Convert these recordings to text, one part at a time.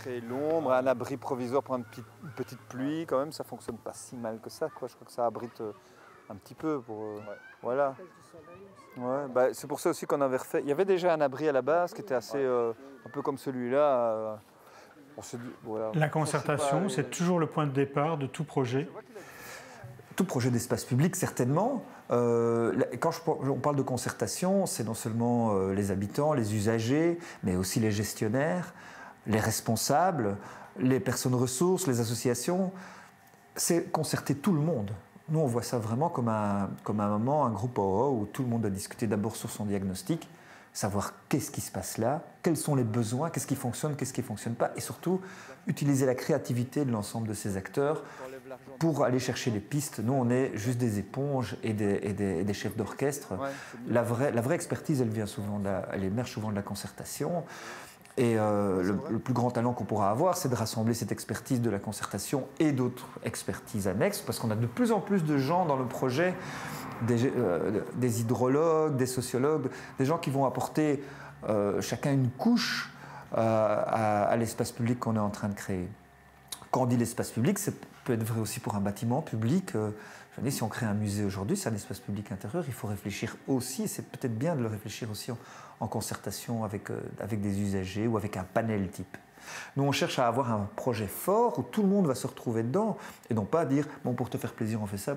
créer l'ombre, un abri provisoire pour une petite pluie, quand même, ça fonctionne pas si mal que ça, quoi. Je crois que ça abrite un petit peu pour... voilà. Ouais, bah, c'est pour ça aussi qu'on avait refait. Il y avait déjà un abri à la base qui était assez... un peu comme celui-là. On s'est dit, voilà. La concertation, c'est toujours le point de départ de tout projet. Tout projet d'espace public, certainement. Quand on parle de concertation, c'est non seulement les habitants, les usagers, mais aussi les gestionnaires, les responsables, les personnes ressources, les associations. C'est concerter tout le monde. Nous, on voit ça vraiment comme un moment, un groupe où tout le monde a discuté d'abord sur son diagnostic, savoir qu'est-ce qui se passe là, quels sont les besoins, qu'est-ce qui fonctionne, qu'est-ce qui ne fonctionne pas, et surtout utiliser la créativité de l'ensemble de ces acteurs pour aller chercher les pistes. Nous, on est juste des éponges et des chefs d'orchestre. La vraie expertise, elle émerge souvent de la concertation. Et le plus grand talent qu'on pourra avoir, c'est de rassembler cette expertise de la concertation et d'autres expertises annexes, parce qu'on a de plus en plus de gens dans le projet, des hydrologues, des sociologues, des gens qui vont apporter chacun une couche à l'espace public qu'on est en train de créer. Quand on dit l'espace public, ça peut être vrai aussi pour un bâtiment public. Je dis, si on crée un musée aujourd'hui, c'est un espace public intérieur, il faut réfléchir aussi, et c'est peut-être bien de le réfléchir aussi en concertation avec des usagers ou avec un panel type. Nous, on cherche à avoir un projet fort où tout le monde va se retrouver dedans et non pas dire « bon, pour te faire plaisir, on fait ça ».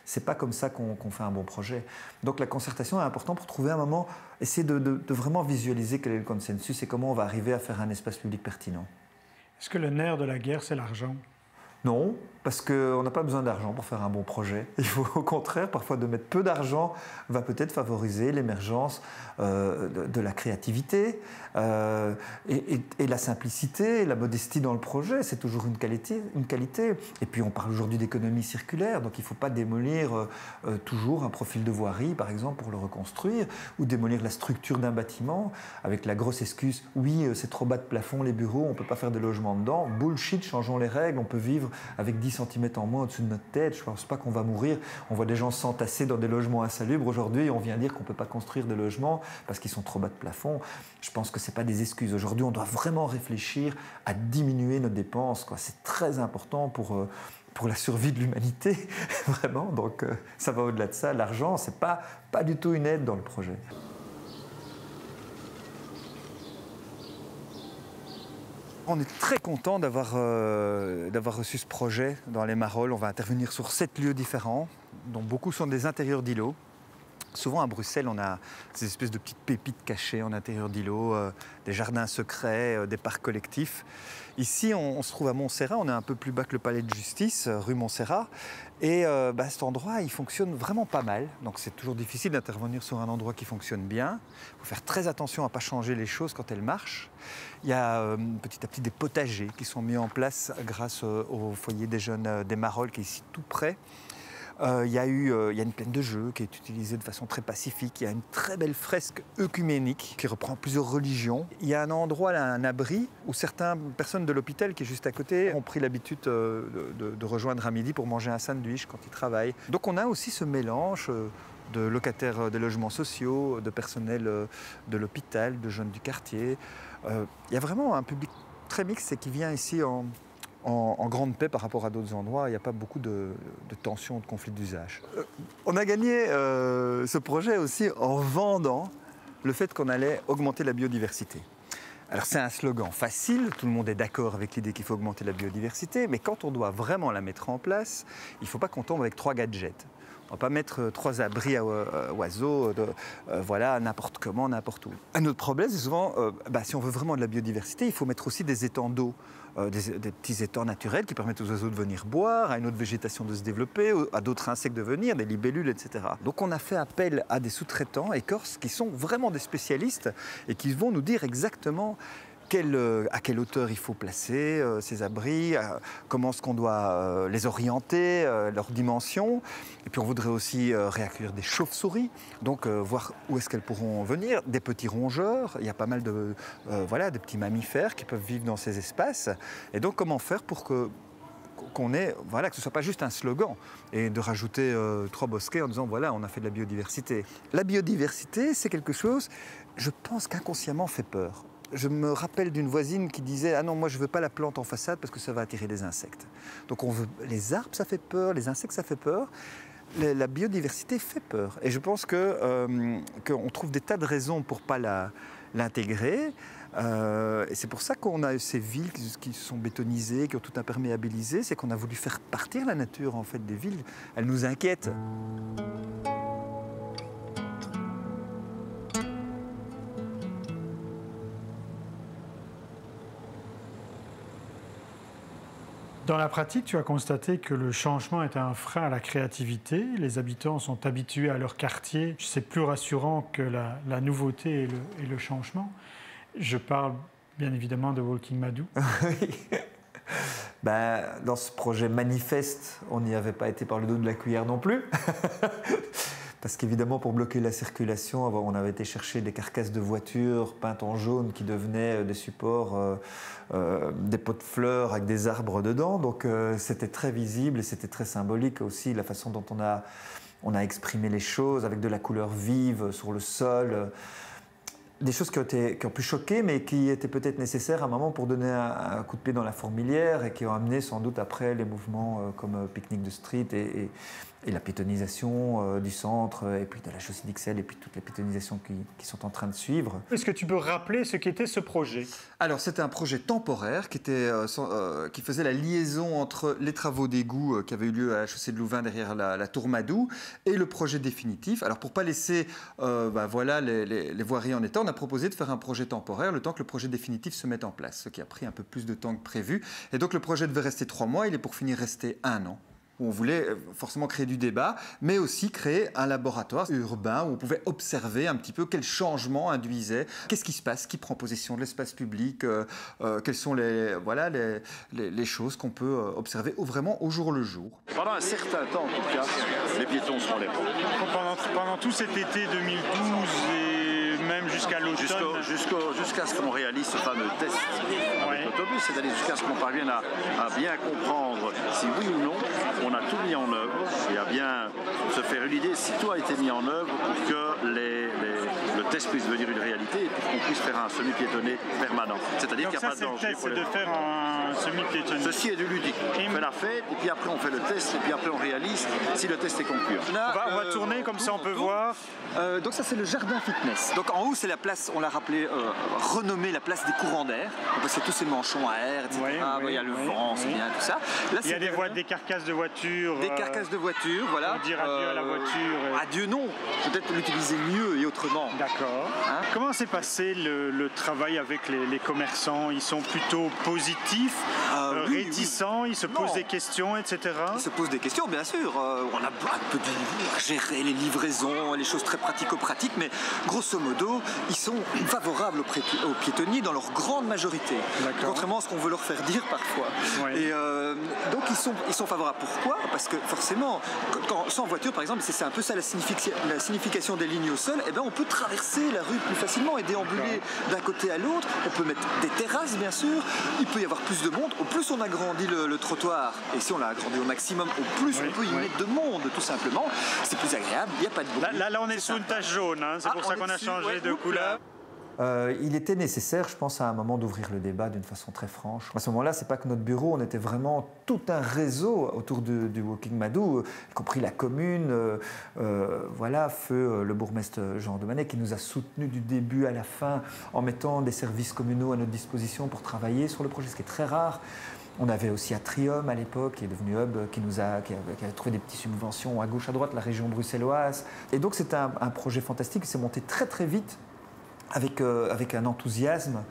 C'est pas comme ça qu'on fait un bon projet. Donc la concertation est importante pour trouver un moment, essayer de vraiment visualiser quel est le consensus et comment on va arriver à faire un espace public pertinent. Est-ce que le nerf de la guerre, c'est l'argent ? Non, parce qu'on n'a pas besoin d'argent pour faire un bon projet. Il faut au contraire, parfois, de mettre peu d'argent va peut-être favoriser l'émergence de la créativité et la simplicité, la modestie dans le projet. C'est toujours une qualité. Et puis, on parle aujourd'hui d'économie circulaire, donc il ne faut pas démolir toujours un profil de voirie, par exemple, pour le reconstruire, ou démolir la structure d'un bâtiment avec la grosse excuse « oui, c'est trop bas de plafond, les bureaux, on ne peut pas faire de logement dedans ». Bullshit, changeons les règles, on peut vivre avec 10 cm en moins au-dessus de notre tête. Je ne pense pas qu'on va mourir. On voit des gens s'entasser dans des logements insalubres aujourd'hui et on vient dire qu'on ne peut pas construire de logements parce qu'ils sont trop bas de plafond. Je pense que ce n'est pas des excuses. Aujourd'hui, on doit vraiment réfléchir à diminuer nos dépenses. C'est très important pour la survie de l'humanité, vraiment. Donc, ça va au-delà de ça. L'argent, ce n'est pas du tout une aide dans le projet. On est très content d'avoir reçu ce projet dans les Marolles. On va intervenir sur 7 lieux différents, dont beaucoup sont des intérieurs d'îlots. Souvent à Bruxelles, on a ces espèces de petites pépites cachées en intérieur d'îlots, des jardins secrets, des parcs collectifs. Ici, on se trouve à Montserrat, on est un peu plus bas que le palais de justice, rue Montserrat. Et cet endroit, il fonctionne vraiment pas mal. Donc c'est toujours difficile d'intervenir sur un endroit qui fonctionne bien. Il faut faire très attention à ne pas changer les choses quand elles marchent. Il y a petit à petit des potagers qui sont mis en place grâce au foyer des jeunes des Marolles qui est ici tout près. Il y a une plaine de jeux qui est utilisée de façon très pacifique. Il y a une très belle fresque œcuménique qui reprend plusieurs religions. Il y a un endroit, là, un abri, où certaines personnes de l'hôpital qui est juste à côté ont pris l'habitude de rejoindre à midi pour manger un sandwich quand ils travaillent. Donc on a aussi ce mélange de locataires de logements sociaux, de personnel de l'hôpital, de jeunes du quartier. Il y a vraiment un public très mixte et qui vient ici en grande paix par rapport à d'autres endroits. Il n'y a pas beaucoup de tensions, de conflits d'usage. On a gagné ce projet aussi en vendant le fait qu'on allait augmenter la biodiversité. Alors c'est un slogan facile, tout le monde est d'accord avec l'idée qu'il faut augmenter la biodiversité, mais quand on doit vraiment la mettre en place, il ne faut pas qu'on tombe avec 3 gadgets. On ne va pas mettre 3 abris à oiseaux, voilà, n'importe comment, n'importe où. Un autre problème, c'est souvent, si on veut vraiment de la biodiversité, il faut mettre aussi des étangs d'eau, des petits étangs naturels qui permettent aux oiseaux de venir boire, à une autre végétation de se développer, à d'autres insectes de venir, des libellules, etc. Donc on a fait appel à des sous-traitants écorces qui sont vraiment des spécialistes et qui vont nous dire exactement à quelle hauteur il faut placer ces abris, comment est-ce qu'on doit les orienter, leurs dimensions. Et puis on voudrait aussi réaccueillir des chauves-souris, donc voir où est-ce qu'elles pourront venir, des petits rongeurs, il y a pas mal de des petits mammifères qui peuvent vivre dans ces espaces. Et donc comment faire pour que ce ne soit pas juste un slogan et de rajouter 3 bosquets en disant voilà, on a fait de la biodiversité. La biodiversité, c'est quelque chose, je pense qu'inconsciemment fait peur. je me rappelle d'une voisine qui disait « Ah non, moi je ne veux pas la plante en façade parce que ça va attirer les insectes. » Donc on veut, les arbres, ça fait peur, les insectes, ça fait peur. La biodiversité fait peur. Et je pense qu'on trouve des tas de raisons pour ne pas l'intégrer. Et c'est pour ça qu'on a ces villes qui sont bétonisées, qui ont tout imperméabilisé. C'est qu'on a voulu faire partir la nature en fait, des villes. Elle nous inquiète. Dans la pratique, tu as constaté que le changement est un frein à la créativité. Les habitants sont habitués à leur quartier. C'est plus rassurant que la nouveauté et le changement. Je parle bien évidemment de Walking Madou. Oui. Dans ce projet manifeste, on n'y avait pas été par le dos de la cuillère non plus. Parce qu'évidemment, pour bloquer la circulation, on avait été chercher des carcasses de voitures peintes en jaune qui devenaient des supports, des pots de fleurs avec des arbres dedans. Donc c'était très visible et c'était très symbolique aussi, la façon dont on a exprimé les choses avec de la couleur vive sur le sol. Des choses qui ont pu choquer, mais qui étaient peut-être nécessaires à un moment pour donner un coup de pied dans la fourmilière et qui ont amené sans doute après les mouvements comme Pique-Nique de Street et la piétonisation du centre, et puis de la chaussée d'Ixelles, et puis toutes les piétonisations qui sont en train de suivre. Est-ce que tu peux rappeler ce qu'était ce projet? Alors, c'était un projet temporaire qui faisait la liaison entre les travaux d'égout qui avaient eu lieu à la chaussée de Louvain derrière la tour Madou et le projet définitif. Alors, pour ne pas laisser les voiries en état, on a proposé de faire un projet temporaire le temps que le projet définitif se mette en place, ce qui a pris un peu plus de temps que prévu. Et donc, le projet devait rester 3 mois, il est pour finir rester 1 an. Où on voulait forcément créer du débat, mais aussi créer un laboratoire urbain où on pouvait observer un petit peu quel changement induisait, qu'est-ce qui se passe, qui prend possession de l'espace public, quelles sont les choses qu'on peut observer vraiment au jour le jour. Pendant un certain temps, en tout cas, les piétons seront les Pendant tout cet été 2012 et même jusqu'à l'automne. Jusqu'à ce qu'on réalise ce fameux test avec l'autobus, c'est-à-dire jusqu'à ce qu'on parvienne à bien comprendre si oui ou non on a tout mis en œuvre et à bien se faire une idée si tout a été mis en œuvre pour que le test puisse devenir une réalité et pour qu'on puisse faire un semi-piétonné permanent. C'est-à-dire qu'il n'y a pas de danger. C'est de faire un semi-piétonné. Ceci est du ludique. On fait la fête et puis après on fait le test et puis après on réalise si le test est concluant. On va tourner comme ça on peut voir. Donc ça c'est le jardin fitness. Donc en haut c'est la place, on l'a rappelé, renommée la place des courants d'air. Parce que tous ces manchons à air, etc. Il y a le vent, c'est bien tout ça. Là, il y a des carcasses de voitures. Des carcasses de voitures, voilà. Pour dire adieu à la voiture. Adieu non, peut-être l'utiliser mieux et autrement. D'accord. Hein? Comment s'est passé le travail avec les commerçants? Ils sont plutôt positifs, réticents, ils se posent des questions, etc. Ils se posent des questions, bien sûr. On a un peu géré les livraisons, les choses très pratico-pratiques, mais grosso modo, ils sont favorables aux piétonniers dans leur grande majorité. Contrairement à ce qu'on veut leur faire dire parfois. Ouais. Et donc ils sont favorables. Pourquoi? Parce que forcément, sans voiture par exemple, c'est un peu ça la signification des lignes au sol, et on peut traverser la rue plus facilement et déambuler d'un côté à l'autre. On peut mettre des terrasses bien sûr, il peut y avoir plus de monde. Au plus on agrandit le trottoir, et si on l'a agrandi au maximum, au plus on peut y mettre de monde tout simplement. C'est plus agréable, il n'y a pas de bruit. Là on est sous une tache jaune, hein. C'est pour ça qu'on a changé de couleur. Il était nécessaire, je pense, à un moment d'ouvrir le débat d'une façon très franche. À ce moment-là, c'est pas que notre bureau, on était vraiment tout un réseau autour du Walking Madou, y compris la commune, feu le bourgmestre Jean Demanet qui nous a soutenus du début à la fin en mettant des services communaux à notre disposition pour travailler sur le projet, ce qui est très rare. On avait aussi Atrium à l'époque, qui est devenu Hub, qui a trouvé des petites subventions à gauche, à droite, la région bruxelloise. Et donc c'était un projet fantastique qui s'est monté très très vite, avec un enthousiasme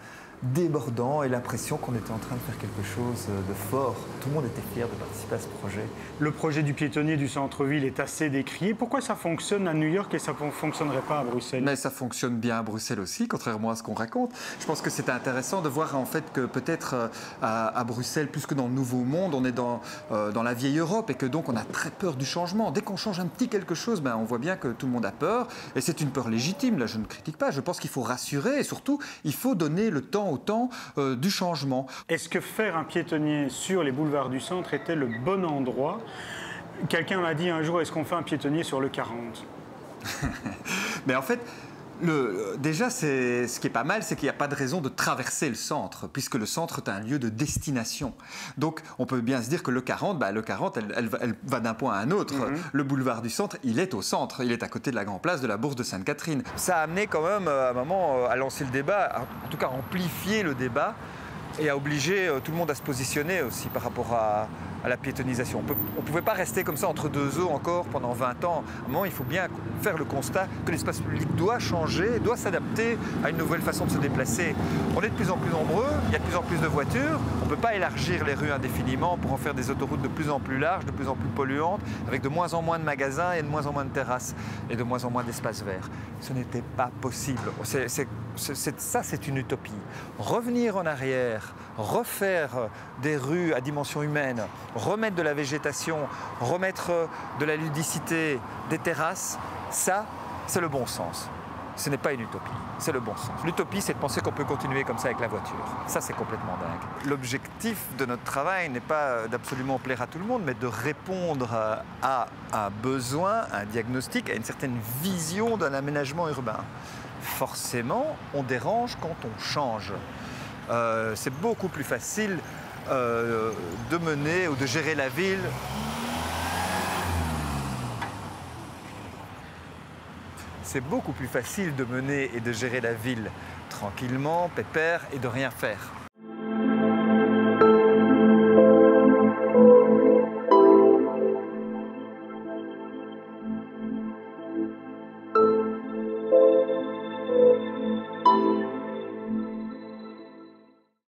débordant et l'impression qu'on était en train de faire quelque chose de fort. Tout le monde était fier de participer à ce projet. Le projet du piétonnier du centre-ville est assez décrié. Pourquoi ça fonctionne à New York et ça ne fonctionnerait pas à Bruxelles? Mais ça fonctionne bien à Bruxelles aussi, contrairement à ce qu'on raconte. Je pense que c'était intéressant de voir en fait que peut-être à Bruxelles, plus que dans le Nouveau Monde, on est dans la vieille Europe et que donc on a très peur du changement. Dès qu'on change un petit quelque chose, on voit bien que tout le monde a peur et c'est une peur légitime. Là, je ne critique pas. Je pense qu'il faut rassurer et surtout, il faut donner le temps au temps du changement. Est-ce que faire un piétonnier sur les boulevards du centre était le bon endroit? Quelqu'un m'a dit un jour, est-ce qu'on fait un piétonnier sur le 40? Mais en fait, Déjà, ce qui est pas mal, c'est qu'il n'y a pas de raison de traverser le centre, puisque le centre est un lieu de destination. Donc, on peut bien se dire que le 40, elle va d'un point à un autre. Le boulevard du centre, il est au centre, il est à côté de la Grand Place de la Bourse de Sainte-Catherine. Ça a amené quand même, à un moment, à lancer le débat, en tout cas à amplifier le débat, et à obliger tout le monde à se positionner aussi par rapport à la piétonisation. On ne pouvait pas rester comme ça entre deux eaux encore pendant 20 ans. À un moment, il faut bien faire le constat que l'espace public doit changer, doit s'adapter à une nouvelle façon de se déplacer. On est de plus en plus nombreux, il y a de plus en plus de voitures, on ne peut pas élargir les rues indéfiniment pour en faire des autoroutes de plus en plus larges, de plus en plus polluantes, avec de moins en moins de magasins et de moins en moins de terrasses et de moins en moins d'espaces verts. Ce n'était pas possible. Ça, c'est une utopie. Revenir en arrière, refaire des rues à dimension humaine, remettre de la végétation, remettre de la ludicité, des terrasses, ça, c'est le bon sens. Ce n'est pas une utopie, c'est le bon sens. L'utopie, c'est de penser qu'on peut continuer comme ça avec la voiture. Ça, c'est complètement dingue. L'objectif de notre travail n'est pas d'absolument plaire à tout le monde, mais de répondre à un besoin, à un diagnostic, à une certaine vision d'un aménagement urbain. Forcément, on dérange quand on change. C'est beaucoup plus facile de mener ou de gérer la ville. C'est beaucoup plus facile de mener et de gérer la ville tranquillement, pépère, et de rien faire.